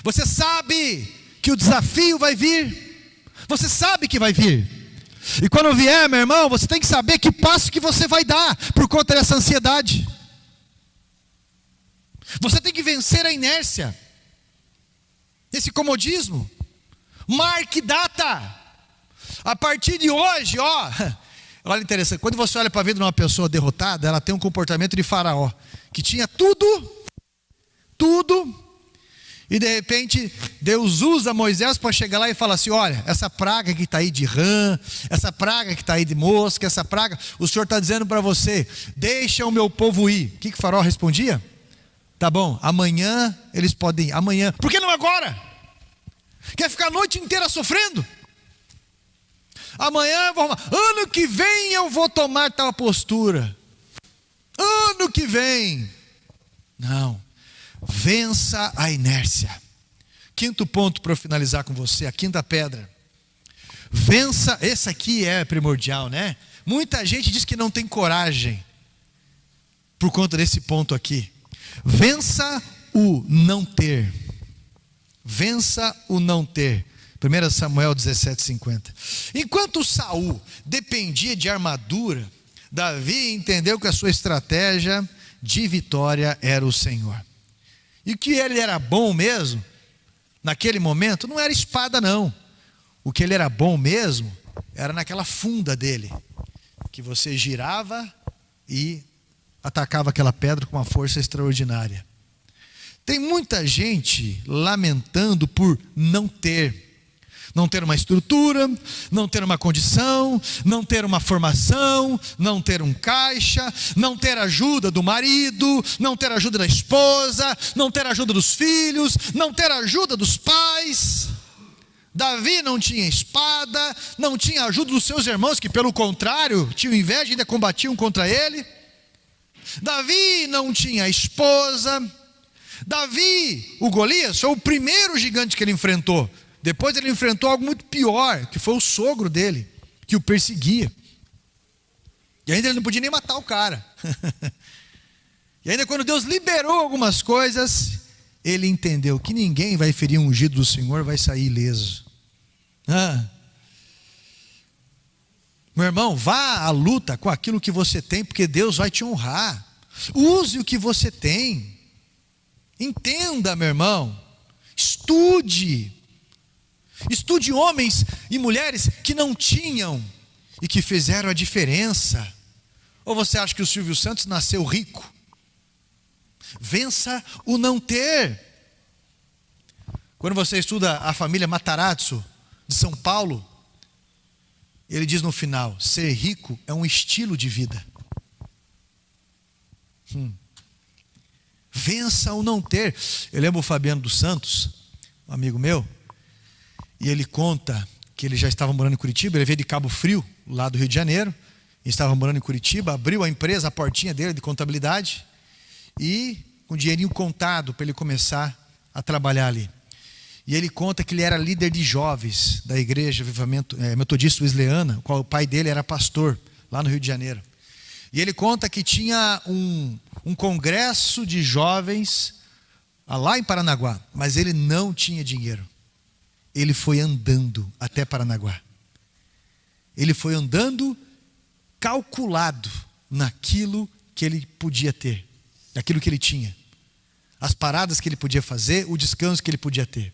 Você sabe que o desafio vai vir. Você sabe que vai vir. E quando vier, meu irmão, você tem que saber que passo que você vai dar por conta dessa ansiedade. Você tem que vencer a inércia, esse comodismo. Marque data. A partir de hoje, ó, olha interessante, quando você olha para a vida de uma pessoa derrotada, ela tem um comportamento de faraó, que tinha tudo, e de repente Deus usa Moisés para chegar lá e falar assim: olha, essa praga que está aí de rã, essa praga que está aí de mosca, essa praga, o Senhor está dizendo para você, deixa o meu povo ir. O que o faraó respondia? Tá bom, amanhã eles podem ir, amanhã. Por que não agora? Quer ficar a noite inteira sofrendo? Amanhã eu vou arrumar. Ano que vem eu vou tomar tal postura. Ano que vem. Não. Vença a inércia. Quinto ponto para eu finalizar com você, a quinta pedra. Vença, esse aqui é primordial, né? Muita gente diz que não tem coragem por conta desse ponto aqui. Vença o não ter. Vença o não ter. 1 Samuel 17:50. Enquanto Saul dependia de armadura, Davi entendeu que a sua estratégia de vitória era o Senhor. E o que ele era bom mesmo, naquele momento, não era espada não. O que ele era bom mesmo, era naquela funda dele, que você girava e atacava aquela pedra com uma força extraordinária. Tem muita gente lamentando por não ter uma estrutura, não ter uma condição, não ter uma formação, não ter um caixa, não ter ajuda do marido, não ter ajuda da esposa, não ter ajuda dos filhos, não ter ajuda dos pais. Davi não tinha espada, não tinha ajuda dos seus irmãos, que pelo contrário, tinham inveja e ainda combatiam contra ele. Davi não tinha esposa. Davi, o Golias, foi o primeiro gigante que ele enfrentou. Depois ele enfrentou algo muito pior, que foi o sogro dele, que o perseguia. E ainda ele não podia nem matar o cara. E ainda quando Deus liberou algumas coisas, ele entendeu que ninguém vai ferir um ungido do Senhor, vai sair ileso. Meu irmão, vá à luta com aquilo que você tem, porque Deus vai te honrar. Use o que você tem. Entenda, meu irmão. Estude homens e mulheres que não tinham e que fizeram a diferença. Ou você acha que o Silvio Santos nasceu rico? Vença o não ter. Quando você estuda a família Matarazzo de São Paulo, ele diz no final: ser rico é um estilo de vida. Vença o não ter. Eu lembro o Fabiano dos Santos, um amigo meu, e ele conta que ele já estava morando em Curitiba. Ele veio de Cabo Frio, lá do Rio de Janeiro, e estava morando em Curitiba. Abriu a empresa, a portinha dele de contabilidade, e com dinheirinho contado para ele começar a trabalhar ali. E ele conta que ele era líder de jovens da igreja Avivamento Metodista Wesleyana, qual o pai dele era pastor lá no Rio de Janeiro. E ele conta que tinha um congresso de jovens lá em Paranaguá, mas ele não tinha dinheiro. Ele foi andando até Paranaguá. Ele foi andando calculado naquilo que ele podia ter, naquilo que ele tinha. As paradas que ele podia fazer, o descanso que ele podia ter.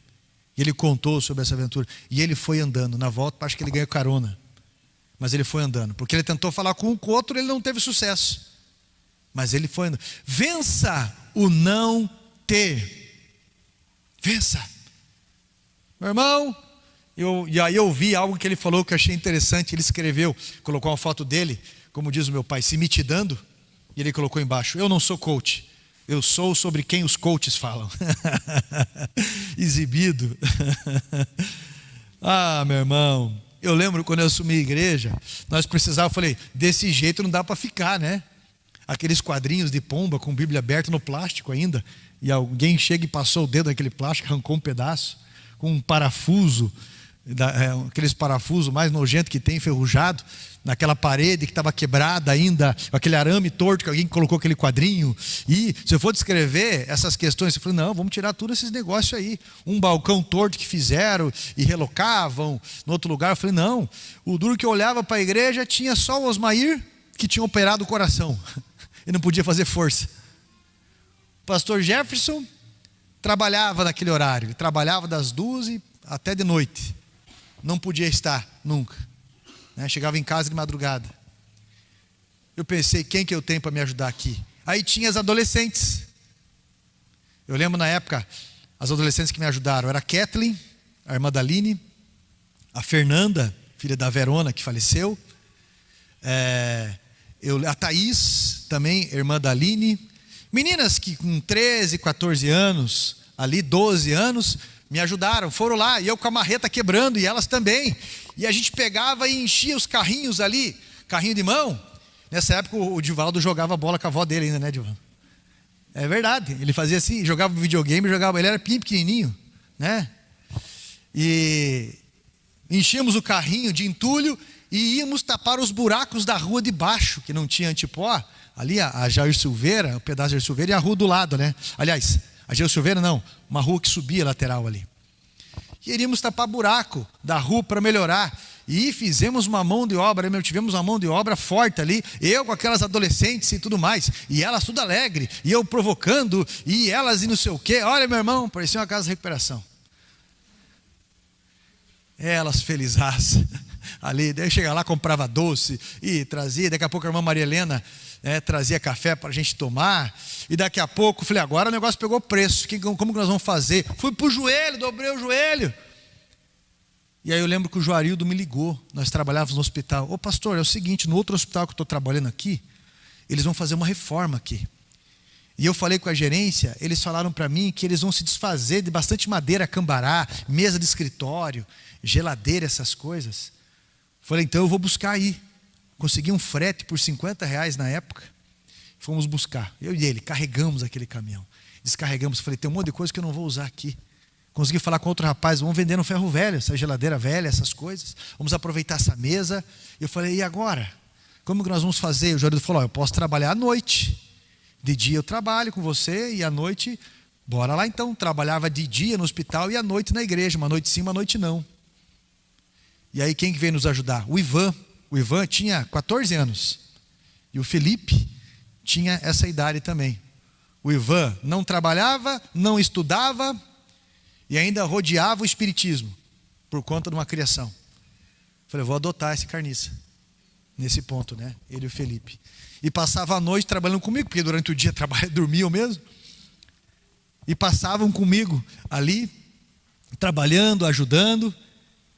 E ele contou sobre essa aventura. E ele foi andando. Na volta, acho que ele ganhou carona. Mas ele foi andando. Porque ele tentou falar com o outro, ele não teve sucesso. Mas ele foi andando. Vença o não ter. Vença. Meu irmão, e aí eu vi algo que ele falou que eu achei interessante. Ele escreveu, colocou uma foto dele, como diz o meu pai, se mitidando. E ele colocou embaixo: eu não sou coach. Eu sou sobre quem os coaches falam. Exibido. Ah, meu irmão. Eu lembro quando eu assumi a igreja, nós precisávamos, eu falei, desse jeito não dá para ficar, né? Aqueles quadrinhos de pomba com Bíblia aberta no plástico ainda. E alguém chega e passou o dedo naquele plástico, arrancou um pedaço, com um parafuso, aqueles parafusos mais nojentos que tem, enferrujado, naquela parede que estava quebrada ainda, aquele arame torto que alguém colocou aquele quadrinho. E se eu for descrever essas questões, eu falei, não, vamos tirar todos esses negócios aí. Um balcão torto que fizeram e relocavam no outro lugar. Eu falei, não, o duro que eu olhava para a igreja tinha só o Osmair, que tinha operado o coração e não podia fazer força. O pastor Jefferson trabalhava naquele horário, ele trabalhava das 2 até de noite, não podia estar nunca, né? Chegava em casa de madrugada. Eu pensei, quem que eu tenho para me ajudar aqui? Aí tinha as adolescentes. Eu lembro na época, as adolescentes que me ajudaram era a Kathleen, a irmã da Aline, a Fernanda, filha da Verona, que faleceu, a Thaís, também irmã da Aline. Meninas que com 13, 14 anos, ali 12 anos, me ajudaram, foram lá, e eu com a marreta quebrando, e elas também. E a gente pegava e enchia os carrinhos ali, carrinho de mão. Nessa época o Divaldo jogava bola com a avó dele ainda, né, Divaldo? É verdade, ele fazia assim, jogava videogame, ele era pequenininho, né? E enchíamos o carrinho de entulho e íamos tapar os buracos da rua de baixo, que não tinha antipó. Ali a Jair Silveira, o pedaço de Jair Silveira, e a rua do lado, né? Aliás, a Jair Silveira não, uma rua que subia lateral ali. E iríamos tapar buraco da rua para melhorar. E fizemos uma mão de obra, tivemos uma mão de obra forte ali, eu com aquelas adolescentes e tudo mais, e elas tudo alegre, e eu provocando, e elas e não sei o quê. Olha, meu irmão, parecia uma casa de recuperação. Elas felizes ali, daí eu chegava lá, comprava doce e trazia. Daqui a pouco a irmã Maria Helena trazia café para a gente tomar. E daqui a pouco falei, agora o negócio pegou preço, como que nós vamos fazer? Fui para o joelho, dobrei o joelho. E aí eu lembro que o Joarildo me ligou, nós trabalhávamos no hospital. Ô pastor, é o seguinte, no outro hospital que eu estou trabalhando aqui, eles vão fazer uma reforma aqui. E eu falei com a gerência, eles falaram para mim que eles vão se desfazer de bastante madeira, cambará, mesa de escritório, geladeira, essas coisas. Falei, então eu vou buscar aí. Consegui um frete por R$50 na época. Fomos buscar, eu e ele, carregamos aquele caminhão. Descarregamos, falei, tem um monte de coisa que eu não vou usar aqui. Consegui falar com outro rapaz, vamos vender no ferro velho, essa geladeira velha, essas coisas. Vamos aproveitar essa mesa. Eu falei, e agora? Como que nós vamos fazer? O Joarildo falou, eu posso trabalhar à noite. De dia eu trabalho com você e à noite, bora lá então. Trabalhava de dia no hospital e à noite na igreja. Uma noite sim, uma noite não. E aí quem que veio nos ajudar? O Ivan. O Ivan tinha 14 anos. E o Felipe tinha essa idade também. O Ivan não trabalhava, não estudava e ainda rodeava o espiritismo por conta de uma criação. Falei, vou adotar esse carniça. Nesse ponto, né? Ele e o Felipe. E passava a noite trabalhando comigo, porque durante o dia dormiam mesmo. E passavam comigo ali, trabalhando, ajudando.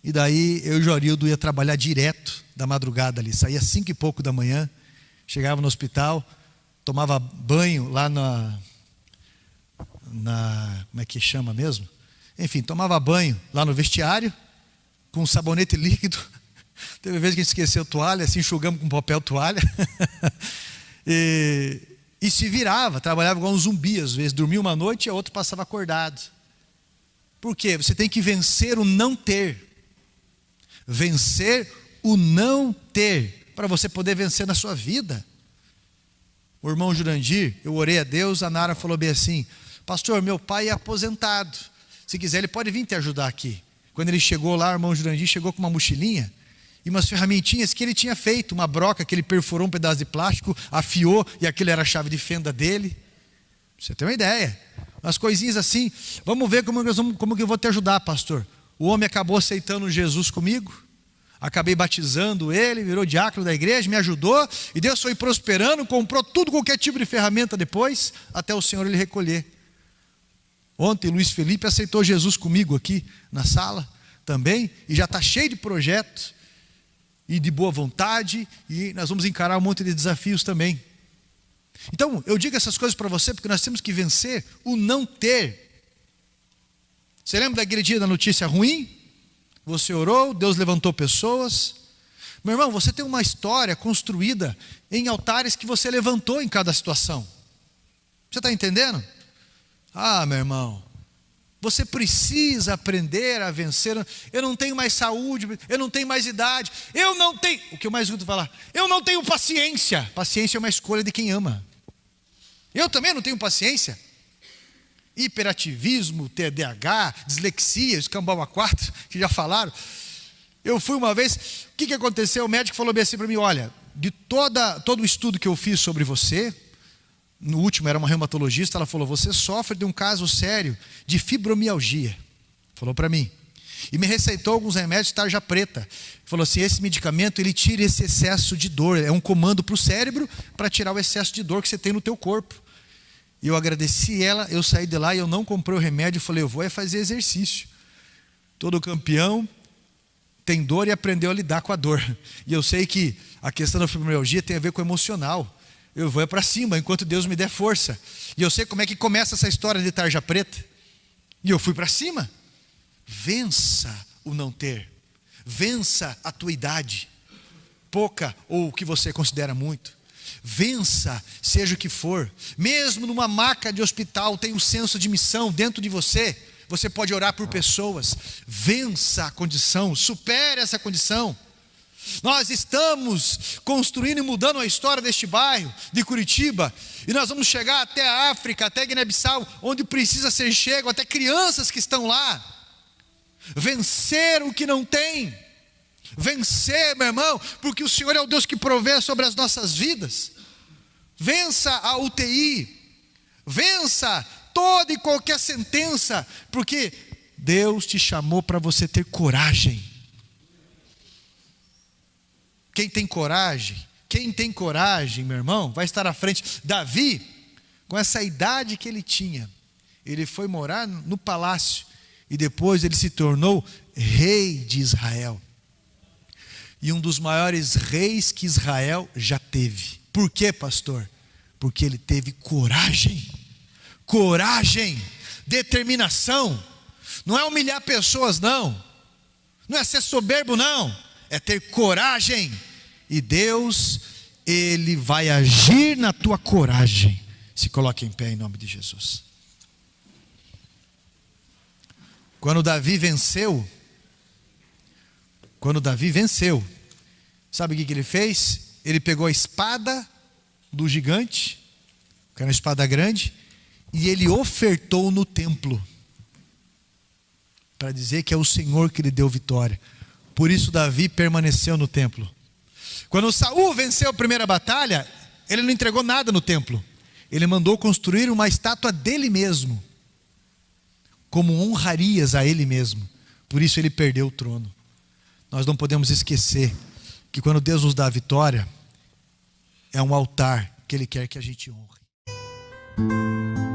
E daí eu e o Joarildo ia trabalhar direto da madrugada ali. Saía 5 e pouco da manhã, chegava no hospital, tomava banho lá como é que chama mesmo? Enfim, tomava banho lá no vestiário, com um sabonete líquido. Teve vez que a gente esqueceu toalha, assim, enxugamos com papel toalha. e se virava, trabalhava igual um zumbi às vezes. Dormia uma noite e a outra passava acordado. Por quê? Você tem que vencer o não ter. Vencer o não ter, para você poder vencer na sua vida. O irmão Jurandir, eu orei a Deus, a Nara falou bem assim, pastor, meu pai é aposentado, se quiser ele pode vir te ajudar aqui. Quando ele chegou lá, o irmão Jurandir chegou com uma mochilinha e umas ferramentinhas que ele tinha feito, uma broca que ele perfurou um pedaço de plástico, afiou e aquilo era a chave de fenda dele. Pra você ter uma ideia, Umas coisinhas assim. Vamos ver como que eu vou te ajudar, pastor. O homem acabou aceitando Jesus comigo. Acabei batizando ele, virou diácono da igreja, me ajudou. E Deus foi prosperando, comprou tudo, qualquer tipo de ferramenta depois, até o Senhor ele recolher. Ontem Luiz Felipe aceitou Jesus comigo aqui na sala também. E já está cheio de projetos. E de boa vontade. E nós vamos encarar um monte de desafios também. Então, eu digo essas coisas para você porque nós temos que vencer o não ter. Você lembra daquele dia da notícia ruim? Você orou, Deus levantou pessoas. Meu irmão, você tem uma história construída em altares que você levantou em cada situação. Você está entendendo? Ah, meu irmão, você precisa aprender a vencer. Eu não tenho mais saúde, eu não tenho mais idade, eu não tenho... O que eu mais escuto falar? Eu não tenho paciência. Paciência é uma escolha de quem ama. Eu também não tenho paciência. Hiperativismo, TDAH, dislexia, escambau a 4, que já falaram. Eu fui uma vez, o que aconteceu? O médico falou bem assim para mim, olha, de todo o estudo que eu fiz sobre você, no último era uma reumatologista, ela falou, você sofre de um caso sério de fibromialgia. Falou para mim. E me receitou alguns remédios de tarja preta. Falou assim, esse medicamento ele tira esse excesso de dor, é um comando para o cérebro para tirar o excesso de dor que você tem no teu corpo. E eu agradeci ela, eu saí de lá e eu não comprei o remédio, falei, eu vou fazer exercício. Todo campeão tem dor e aprendeu a lidar com a dor. E eu sei que a questão da fibromialgia tem a ver com o emocional. Eu vou para cima enquanto Deus me der força. E eu sei como é que começa essa história de tarja preta. E eu fui para cima. Vença o não ter. Vença a tua idade. Pouca ou o que você considera muito. Vença, seja o que for. Mesmo numa maca de hospital, tem um senso de missão dentro de você. Você pode orar por pessoas. Vença a condição, supere essa condição. Nós estamos construindo e mudando a história deste bairro, de Curitiba. E nós vamos chegar até a África, até Guiné-Bissau, onde precisa ser chego, até crianças que estão lá. Vencer o que não tem. Vencer, meu irmão, porque o Senhor é o Deus que provê sobre as nossas vidas. Vença a UTI, vença toda e qualquer sentença, porque Deus te chamou para você ter coragem. Quem tem coragem, meu irmão, vai estar à frente. Davi, com essa idade que ele tinha, ele foi morar no palácio e depois ele se tornou rei de Israel. E um dos maiores reis que Israel já teve. Por quê, pastor? Porque ele teve coragem. Coragem, determinação. Não é humilhar pessoas, não. Não é ser soberbo, não. É ter coragem. E Deus, Ele vai agir na tua coragem. Se coloque em pé em nome de Jesus. Quando Davi venceu, sabe o que ele fez? Ele pegou a espada do gigante, que era uma espada grande, e ele ofertou no templo, para dizer que é o Senhor que lhe deu vitória. Por isso Davi permaneceu no templo. Quando Saul venceu a primeira batalha, ele não entregou nada no templo. Ele mandou construir uma estátua dele mesmo, como honrarias a ele mesmo. Por isso ele perdeu o trono. Nós não podemos esquecer que quando Deus nos dá a vitória, é um altar que Ele quer que a gente honre.